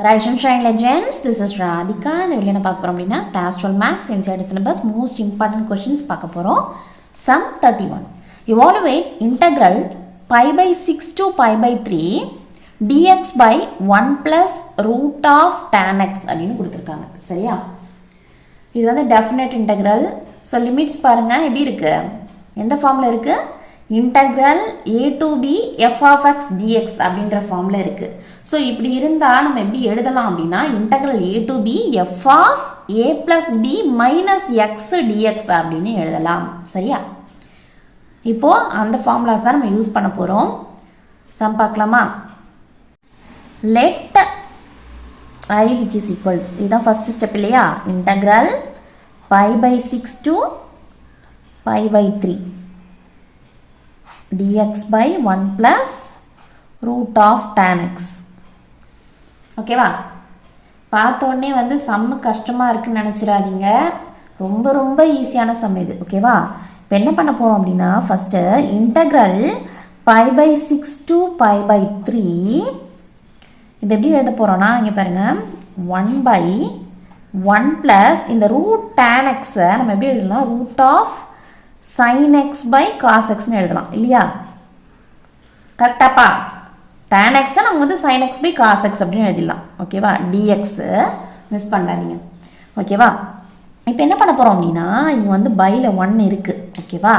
Rise and Shine Legends, this is Radhika. இந்த video என்ன பார்க்க போகிறோம் அப்படின்னா Class 12 Maths NCERT syllabus most important questions பார்க்க போகிறோம். Sum 31. Evaluate integral pi by 6 to pi by 3 dx by 1 plus root of tan x அப்படின்னு கொடுத்துருக்காங்க. சரியா? இது வந்து definite integral. ஸோ லிமிட்ஸ் பாருங்கள் எப்படி இருக்கு, எந்த ஃபார்மில் இருக்குது, integral a to b f of x dx அப்படின்ற ஃபார்மில் இருக்குது. ஸோ இப்படி இருந்தால் நம்ம எப்படி எழுதலாம் அப்படின்னா integral a to b f of a plus b minus x dx அப்படின்னு எழுதலாம். சரியா? இப்போது அந்த ஃபார்முலாஸ் தான் நம்ம யூஸ் பண்ண போகிறோம். சம் பார்க்கலாமா? Let I which is equal to, இதுதான் ஃபஸ்ட்டு ஸ்டெப் இல்லையா, integral pi by 6 to pi by 3 dx by 1 plus root of tan x. ஓகேவா? பார்த்தோன்னே வந்து சம்மு கஷ்டமாக இருக்குன்னு நினச்சிடாதீங்க, ரொம்ப ரொம்ப ஈஸியான சம் இது. ஓகேவா? இப்போ என்ன பண்ண போகிறோம் அப்படின்னா first integral pi by 6 to pi by 3 இது எப்படி எழுத போகிறோன்னா இங்கே பாருங்கள் 1 by 1 plus இந்த ரூட் tan x நம்ம எப்படி எழுதலாம், root of sin x by cos xன்னு எழுதலாம் இல்லையா? கரெக்டாப்பா? tan x நம்ம வந்து sin x by cos x அப்படின்னு எழுதிடலாம். ஓகேவா? dx மிஸ் பண்ணாதீங்க. ஓகேவா? இப்போ என்ன பண்ண போகிறோம் அப்படின்னா இங்கே வந்து பையில் 1 இருக்குது. ஓகேவா?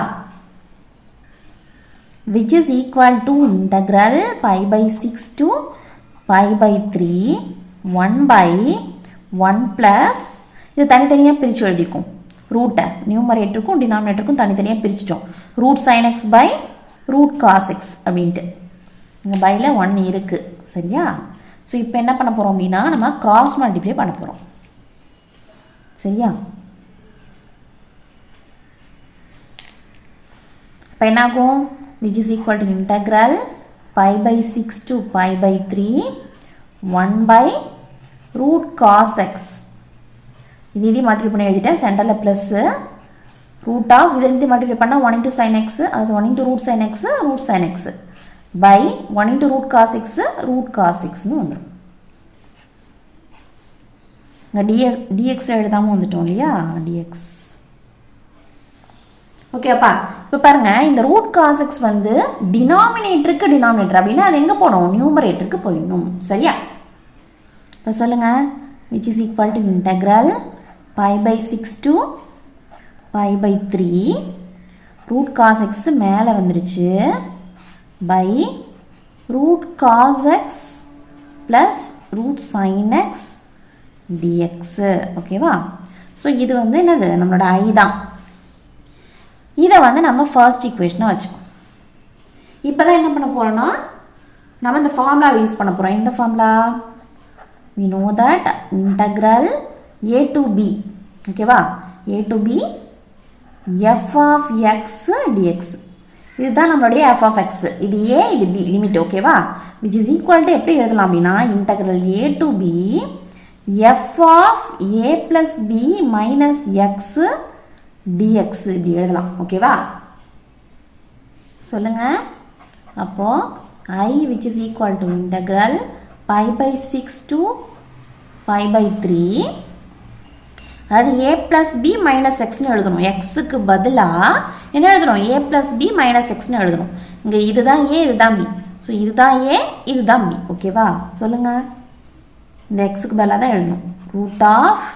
which is equal to integral pi by 6 to pi by 3 1 by 1 plus இது தனித்தனியாக பிரித்து எழுதிக்கும், ரூட்டை நியூமரேட்டருக்கும் டினாமினேட்டருக்கும் தனித்தனியாக பிரிச்சிட்டோம். Root sine x by root cos x அப்படின்ட்டு இங்கே பையில் 1 இருக்குது. சரியா? ஸோ இப்போ என்ன பண்ண போகிறோம் அப்படின்னா நம்ம கிராஸ் மல்டிப்ளை பண்ண போகிறோம். சரியா? இப்போ என்னாகும், which is equal to integral pi by 6 to pi by 3 1 by root cos x. இது மல்டிப்ளை பண்ணி எழுதிட்டேன், சென்டரில் ப்ளஸ்ஸு ரூட் ஆஃப் இதில் மல்டிப்ளை பண்ணால் 1 into sin x, அது 1 into root sin x root sin x by 1 into root cos x root cos xன்னு வந்துடும். இங்கே dx எழுதாமல் வந்துட்டோம் இல்லையா, dx. ஓகேப்பா? இப்போ பாருங்கள் இந்த ரூட் காஸ் எக்ஸ் வந்து டினாமினேட்டருக்கு டினாமினேட்டர் அப்படின்னா அது எங்கே போகணும், நியூமரேட்டருக்கு போயிடணும். சரியா? இப்போ சொல்லுங்கள், which is equal to integral pi by 6 to pi by 3 root cos x மேலே வந்துருச்சு by root cos x plus root sine x dx. ஓகேவா? ஸோ இது வந்து என்னது, நம்மளோட ஐ தான். இதை வந்து நம்ம ஃபர்ஸ்ட் ஈக்குவேஷனாக வச்சுக்கோம். இப்போ தான் என்ன பண்ண போகிறோன்னா நம்ம இந்த ஃபார்முலாவை யூஸ் பண்ண போகிறோம். இந்த formula we know that integral a to b, ஓகேவா, a to b f of x dx. இதுதான் நம்மளுடைய f of x, இது a இது b லிமிட். ஓகேவா? which is equal to எப்படி எழுதலாம் அப்படின்னா integral a to b f of a plus b minus x dx இப்படி எழுதலாம். ஓகேவா? சொல்லுங்க. அப்போ I which is equal to integral pi by 6 to pi by 3 அது a plus b minus xன்னு எழுதணும். xக்கு பதிலாக என்ன எழுதணும், a plus b minus xன்னு எழுதணும். இங்கே இதுதான் a இதுதான் b, ஸோ இதுதான் a இதுதான் b. ஓகேவா? சொல்லுங்கள். இந்த xக்கு பதிலாக தான் எழுதணும். ரூட் ஆஃப்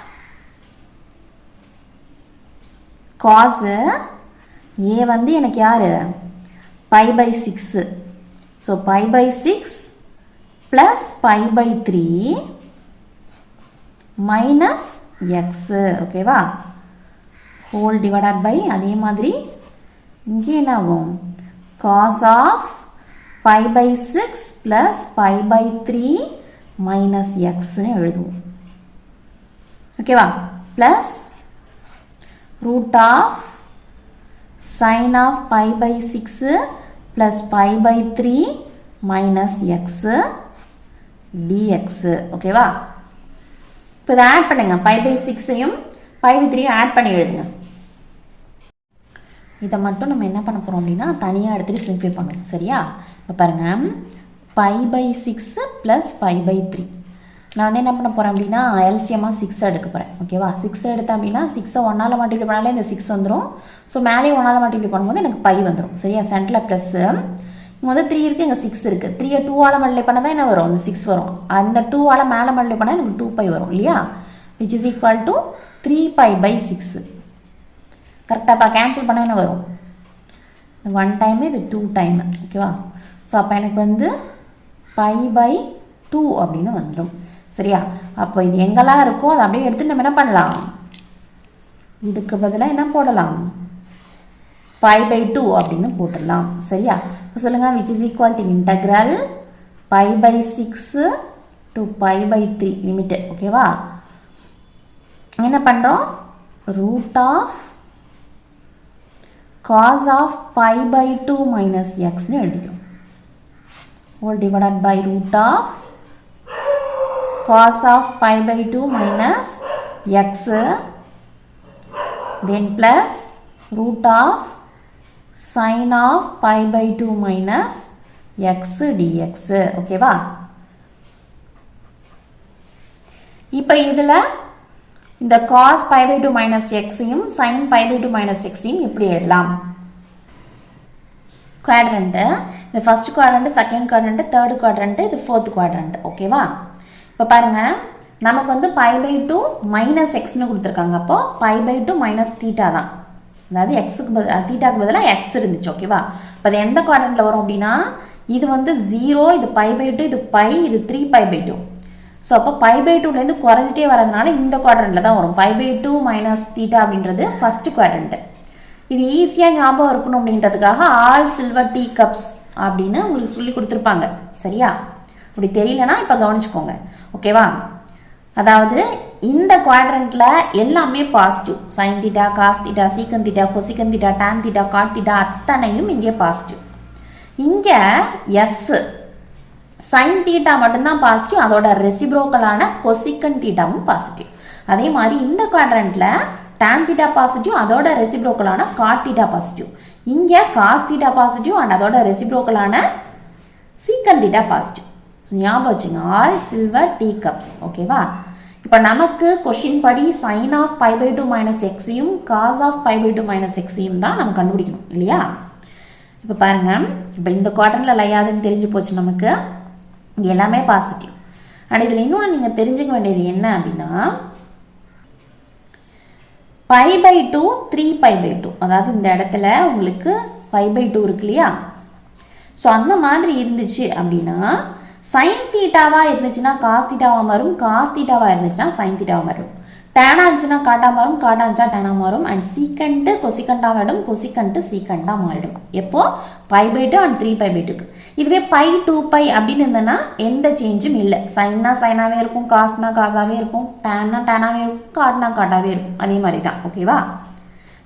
காஸு a வந்து எனக்கு யார், pi by 6, so pi by 6 plus pi by 3 minus x. ஓகேவா? ஹோல் டிவைடட் பை அதே மாதிரி இங்கே என்ன ஆகும், cos of pi by 6 plus pi by 3 minus xன்னு எழுதுவோம். ஓகேவா? Plus root of sin of pi by 6 plus pi by 3 minus x dx. ஓகேவா? இப்போ இதை ஆட் பண்ணுங்க, pi by 6ஐயும் pi by 3ஐயும் ஆட் பண்ணி எழுதுங்க. இதை மட்டும் நம்ம என்ன பண்ண போகிறோம் அப்படின்னா தனியாக எடுத்துகிட்டு சிம்பிளை பண்ணணும். சரியா? இப்போ பாருங்கள், pi by 6 plus pi by 3 நான் வந்து என்ன பண்ண போகிறேன் அப்படின்னா எல்சிஎம்மாக 6 எடுக்க போகிறேன். ஓகேவா, 6 எடுத்தேன் அப்படின்னா 6 1ஆல் மல்டிப்ளை பண்ணாலே இந்த 6 வந்துடும். ஸோ மேலேயே 1ஆல் மல்டிப்ளை பண்ணும்போது எனக்கு பை வந்துடும். சரியா, சென்டரில் ப்ளஸ்ஸு, இங்கே வந்து 3 இருக்குது, இங்கே 6 இருக்குது. 3 2ஆல் மல்டிப்ளை பண்ணால் தான் என்ன வரும், இந்த 6 வரும். அந்த 2ஆல் மேலே மல்டிப்ளை பண்ணால் எனக்கு 2π வரும் இல்லையா, விச் இஸ் ஈக்குவல் டு 3π/6. கரெக்டாப்பா, கேன்சல் பண்ணால் என்ன வரும், 1 டைம் இது 2 டைம். ஓகேவா, ஸோ அப்போ எனக்கு வந்து π/2 அப்படின்னு வந்துடும். சரியா, அப்போ இது எங்கெல்லாம் இருக்கோ அதை அப்படியே எடுத்து நம்ம என்ன பண்ணலாம், இதுக்கு பதிலாக என்ன போடலாம், π/2 அப்படின்னு போட்டுடலாம். சரியா, இப்போ சொல்லுங்கள், which is equal to integral π/6 to π/3 limit. ஓகேவா, என்ன பண்ணுறோம், root of cos of π/2 minus எக்ஸ்னு எழுதிக்கிறோம். Whole divided by root of cos of π/2 minus x, then plus root of sin of π/2 minus x dx. ஓகேவா, இப்போ இதில் இந்த cos π/2 minus xையும் sin π/2 minus xையும் இப்படி எழுதலாம். குவாட்ரண்ட்டு, இந்த first quadrant, second quadrant, third quadrant, இது ஃபோர்த் குவாட்ரண்ட். ஓகேவா, இப்போ பாருங்கள், நமக்கு வந்து π/2 மைனஸ் எக்ஸ்னு கொடுத்துருக்காங்க. அப்போது π/2 மைனஸ் தீட்டா தான், அதாவது எக்ஸுக்கு பதில் தீட்டாக்கு பதிலாக எக்ஸ் இருந்துச்சு. ஓகேவா, இப்போ அது எந்த குவாட்ரண்ட்டில் வரும் அப்படின்னா, இது வந்து 0, இது π/2, இது π, இது 3π/2. ஸோ அப்போ π/2லேருந்து குறைஞ்சிட்டே வரதுனால இந்த குவாட்ரண்ட்டில் தான் வரும். π/2 மைனஸ் தீட்டா அப்படின்றது ஃபஸ்ட்டு குவாட்ரண்ட்டு. இது ஈஸியாக ஞாபகம் இருக்கணும் அப்படின்றதுக்காக ஆல் சில்வர் டீ கப்ஸ் அப்படின்னு உங்களுக்கு சொல்லி கொடுத்துருப்பாங்க. சரியா, அப்படி தெரியலனா இப்போ கவனிச்சுக்கோங்க. ஓகேவா, அதாவது இந்த குவாட்ரண்ட்டில் எல்லாமே positive. Sine theta, cos theta, secant theta, cosecant theta, tan theta, cot theta அத்தனையும் இங்கே பாசிட்டிவ். இங்கே எஸ் சைன் தீட்டா மட்டும்தான் பாசிட்டிவ், அதோட ரெசிப்ரோக்கலான கொசிக்கன் தீட்டாவும் பாசிட்டிவ். அதே மாதிரி இந்த குவாட்ரண்ட்டில் டான் தீட்டா பாசிட்டிவ், அதோட ரெசிப்ரோக்கலான காட் தீட்டா பாசிட்டிவ். இங்கே காஸ் தீட்டா பாசிட்டிவ் அண்ட் அதோட ரெசிப்ரோக்கலான சீக்கன் தீட்டா பாசிட்டிவ். ஞாபகம் வச்சுங்க, ஆல் சில்வர் டீ கப்ஸ். ஓகேவா, இப்போ நமக்கு கொஷின் படி சைன் ஆஃப் π/2 மைனஸ் எக்ஸையும் காஸ் ஆஃப் π/2 மைனஸ் எக்ஸையும் தான் நம்ம கண்டுபிடிக்கணும் இல்லையா. இப்போ பாருங்கள், இப்போ இந்த குவாட்ரண்ட்டில் லையாதுன்னு தெரிஞ்சு போச்சு நமக்கு, இங்கே எல்லாமே பாசிட்டிவ். அண்ட் இதில் இன்னொன்று நீங்கள் தெரிஞ்சுக்க வேண்டியது என்ன அப்படின்னா, π/2 3π/2, அதாவது இந்த இடத்துல உங்களுக்கு π/2 இருக்கு இல்லையா. ஸோ அந்த மாதிரி இருந்துச்சு அப்படின்னா சைன் தீட்டாவாக இருந்துச்சுன்னா காஸ் தீட்டாவாக மாறும், காஸ் தீட்டாவாக இருந்துச்சுன்னா சைன் தீட்டாவாக மாறும். டேனாக இருந்துச்சுன்னா காட்டாக மாறும், காட்டாக இருந்துச்சா டேனாக மாறும். அண்ட் சீக்கண்ட்டு கொசிக்கண்டாக மாறிடும், கொசிக்கண்ட்டு சீக்கண்டாக மாறிடும். எப்போ π/2 அண்ட் 3π/2க்கு. இதுவே π/2π அப்படின்னு இருந்ததுன்னா எந்த சேஞ்சும் இல்லை. சைன்னா சைனாகவே இருக்கும், காஸ்னா காசாகவே இருக்கும், டேன்னா டேனாகவே இருக்கும், காட்னா காட்டாகவே இருக்கும். அதே மாதிரி தான். ஓகேவா,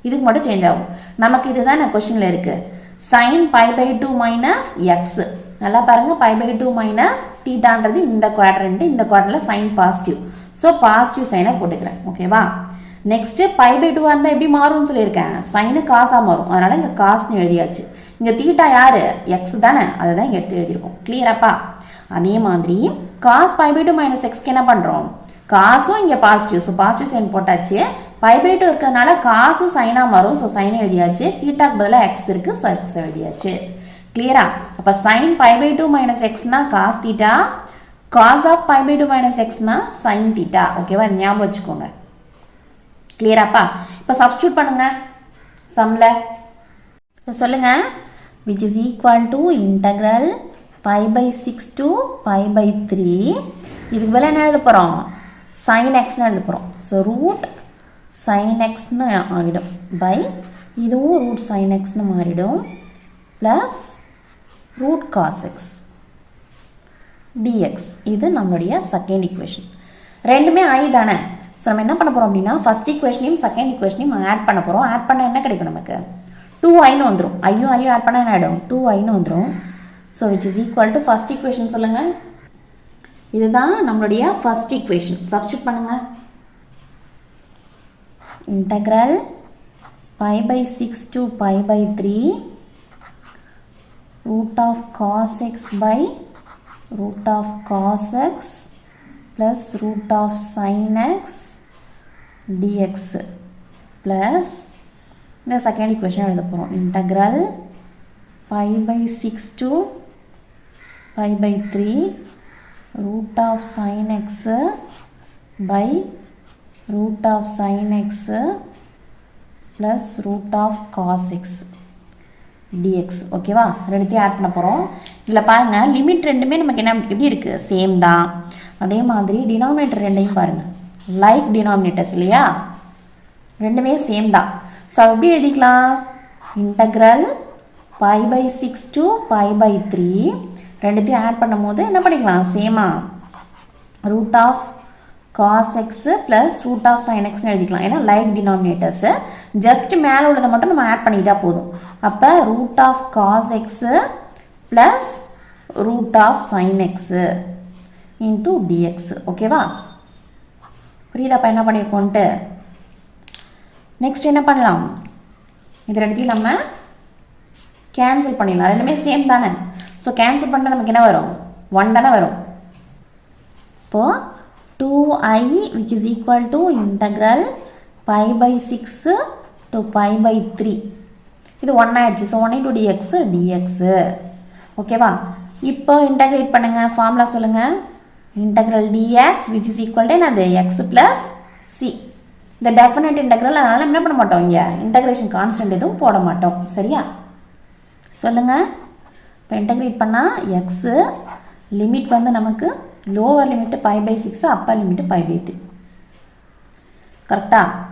இதுக்கு மட்டும் சேஞ்ச் ஆகும். நமக்கு இதுதான் நான் கொஷினில் இருக்குது, சைன் π/2 மைனஸ் எக்ஸ். நல்லா பாருங்கள், π/2 மைனஸ் தீட்டான்றது இந்த குவாட்ரண்ட்டு, இந்த குவாட்ரண்ட்டில் சைன் பாசிட்டிவ். ஸோ பாசிட்டிவ் சைனை போட்டுக்கிறேன். ஓகேவா, நெக்ஸ்ட்டு π/2 இருந்தால் எப்படி மாறும்னு சொல்லியிருக்கேன், சைனு காசாக மாறும். அதனால் இங்கே காசுன்னு எழுதியாச்சு. இங்கே தீட்டா யார், எக்ஸ் தானே, அதை தான் இங்கே எடுத்து எழுதியிருக்கோம். கிளியராப்பா. அதே மாதிரி காஸ் π/2 மைனஸ் எக்ஸ்க்கு என்ன பண்ணுறோம், காசும் இங்கே பாசிட்டிவ். ஸோ பாசிட்டிவ் சைன் போட்டாச்சு. π/2 இருக்கிறதுனால காசு சைனாக மாறும். ஸோ சைன் எழுதியாச்சு. தீட்டாக்கு பதிலாக எக்ஸ் இருக்குது. ஸோ எக்ஸ் எழுதியாச்சு. கிளியரா. அப்போ சைன் π/2 மைனஸ் எக்ஸ்னா cos theta, cos of π/2 minus எக்ஸ்னா சைன் தீட்டா. ஓகேவா, ஞாபகம் வச்சுக்கோங்க. கிளியராப்பா. இப்போ சப்ஸ்டியூட் பண்ணுங்க சம்மில். இப்போ சொல்லுங்கள், which is equal to integral π/6 to π/3. இதுக்கு மேலே என்ன எழுத போகிறோம், சைன் எக்ஸ்னு எழுத போகிறோம். ஸோ ரூட் சைன் எக்ஸ்னு ஆகிடும் பை, இதுவும் ரூட் சைன் எக்ஸ்னு மாறிடும், plus root cos x dx. இது நம்மளுடைய செகண்ட் ஈக்குவேஷன். ரெண்டுமே ஐ தானே. ஸோ நம்ம என்ன பண்ண போகிறோம் அப்படின்னா, ஃபஸ்ட் ஈக்குவேஷனையும் செகண்ட் ஈக்குவேஷனையும் ஆட் பண்ண போகிறோம். ஆட் பண்ணால் என்ன கிடைக்கும் நமக்கு, 2iன்னு வந்துடும். ஐயும் ஆட் பண்ணால் என்ன ஆகிடும், 2iன்னு வந்துடும். So which is equal to first equation சொல்லுங்கள். இதுதான் நம்மளுடைய ஃபஸ்ட் ஈக்குவேஷன். சப்ஸ்டியூட் பண்ணுங்கள். Integral π/6 to π/3 root of cos x by root of cos x plus root of sin x dx plus இந்த second equation எழுத போகிறோம் integral pi by 6 to pi by 3 root of sin x by root of sin x plus root of cos x dx ஓகேவா ரெண்டுத்தையும் add பண்ண போகிறோம் இதில் பாருங்கள் limit ரெண்டுமே நமக்கு என்ன எப்படி இருக்குது சேம் தான் அதே மாதிரி டினாமினேட்டர் ரெண்டையும் பாருங்கள் லைக் டினாமினேட்டர்ஸ் இல்லையா ரெண்டுமே சேம் தான் ஸோ எப்படி எழுதிக்கலாம் integral pi by 6 to pi by 3 ரெண்டுத்தையும் ஆட் பண்ணும் போது என்ன பண்ணிக்கலாம் சேமா root of cos x plus root of sin x எழுதிக்கலாம் ஏன்னா லைக் டினாமினேட்டர்ஸு ஜஸ்ட் மேலே உள்ளதை மட்டும் நம்ம ஆட் பண்ணிட்டா போதும் அப்போ root of cos x plus root of sin x into dx ஓகேவா புரியுதாப்பா என்ன பண்ணியிருக்கோன்ட்டு நெக்ஸ்ட் என்ன பண்ணலாம் இது ரெண்டுத்தையும் நம்ம கேன்சல் பண்ணிடலாம் ரெண்டுமே சேம் தானே ஸோ கேன்சல் பண்ணால் நமக்கு என்ன வரும் 1 தானே வரும் இப்போது 2i which is equal to integral pi by 6 to pi by 3 இது 1 ஆயிடுச்சு ஸோ 1 into dx dx ஓகேவா இப்போ இன்டகிரேட் பண்ணுங்கள் ஃபார்முலா சொல்லுங்கள் integral dx which is equal to என்னது x plus c இந்த டெஃபினட் இன்டகிரல் அதனால் என்ன பண்ண மாட்டோம் இங்கே இன்டகிரேஷன் கான்ஸ்டன்ட் எதுவும் போட மாட்டோம் சரியா சொல்லுங்கள் இப்போ இன்டகிரேட் பண்ணால் எக்ஸு லிமிட் வந்து நமக்கு lower limit pi by 6 upper limit pi by 3 கரெக்டாக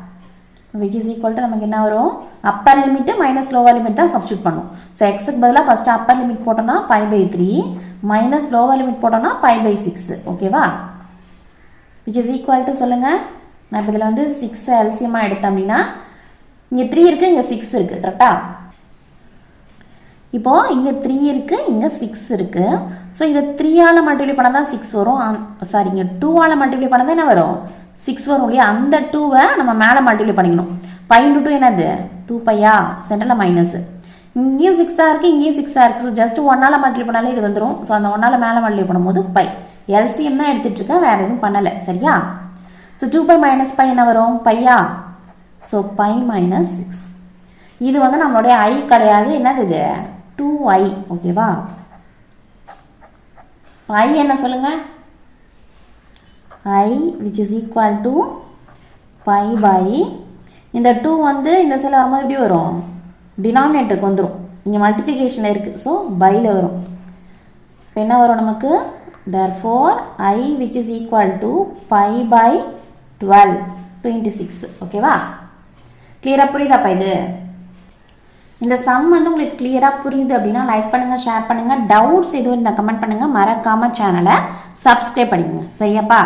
விச் இஸ் ஈக்குவல் டு நமக்கு என்ன வரும் upper limit minus lower limit தான் சப்ஸ்டியூட் பண்ணும் ஸோ எக்ஸுக்கு பதிலாக ஃபஸ்ட்டு அப்பர் லிமிட் போட்டோன்னா pi by 3 minus lower limit போட்டோன்னா பை பை 6 ஓகேவா விச் இஸ் ஈக்குவல் டு சொல்லுங்கள் நான் இப்போ இதில் வந்து 6 எல்சியமாக எடுத்தேன் அப்படின்னா இங்கே 3 இருக்குது இங்கே 6 இருக்குது கரெக்டாக இப்போது இங்கே 3 இருக்குது இங்கே 6 இருக்குது ஸோ இதை 3ஆல் மல்டிப்ளை பண்ணால் தான் 6 வரும் சாரி இங்கே 2ஆல் மல்டிப்ளை பண்ணால் தான் என்ன வரும் 6 வரும் இல்லையா அந்த 2வை நம்ம மேலே மல்டிப்ளை பண்ணிக்கணும் பை இன்டு 2 என்னது 2 பையா சென்டரில் மைனஸ் இங்கேயும் 6 தான் இருக்குது இங்கேயும் 6 தான் இருக்குது ஸோ ஜஸ்ட் 1ஆல் மல்டிப்ளை பண்ணாலே இது வந்துடும் ஸோ அந்த 1ஆல் மேலே மல்டிப்ளை பண்ணும்போது பை எல்சிஎம் தான் எடுத்துகிட்ருக்கேன் வேறு எதுவும் பண்ணலை சரியா ஸோ 2 பை மைனஸ் பை என்ன வரும் பையா ஸோ பை மைனஸ் 6 இது வந்து நம்மளுடைய ஐ கிடையாது என்னது இது 2i ஓகேவா i என்ன சொல்லுங்க i which is equal to pi by இந்த 2 வந்து இந்த சைடில் வரும்போது எப்படி வரும் டினாமினேட்டருக்கு வந்துடும் இங்கே மல்டிப்ளிகேஷனில் இருக்குது ஸோ பையில் வரும் இப்போ என்ன வரும் நமக்கு therefore i which is equal to pi by 12 26 ஓகேவா கிளியராக புரியுதாப்பா இது இந்த சம் வந்து உங்களுக்கு கிளியராக புரியுது அப்படின்னா லைக் பண்ணுங்கள் ஷேர் பண்ணுங்கள் டவுட்ஸ் எதுவும் இருந்தால் கமெண்ட் பண்ணுங்கள் மறக்காமல் சேனலை சப்ஸ்கிரைப் பண்ணிக்கோங்க சரியாப்பா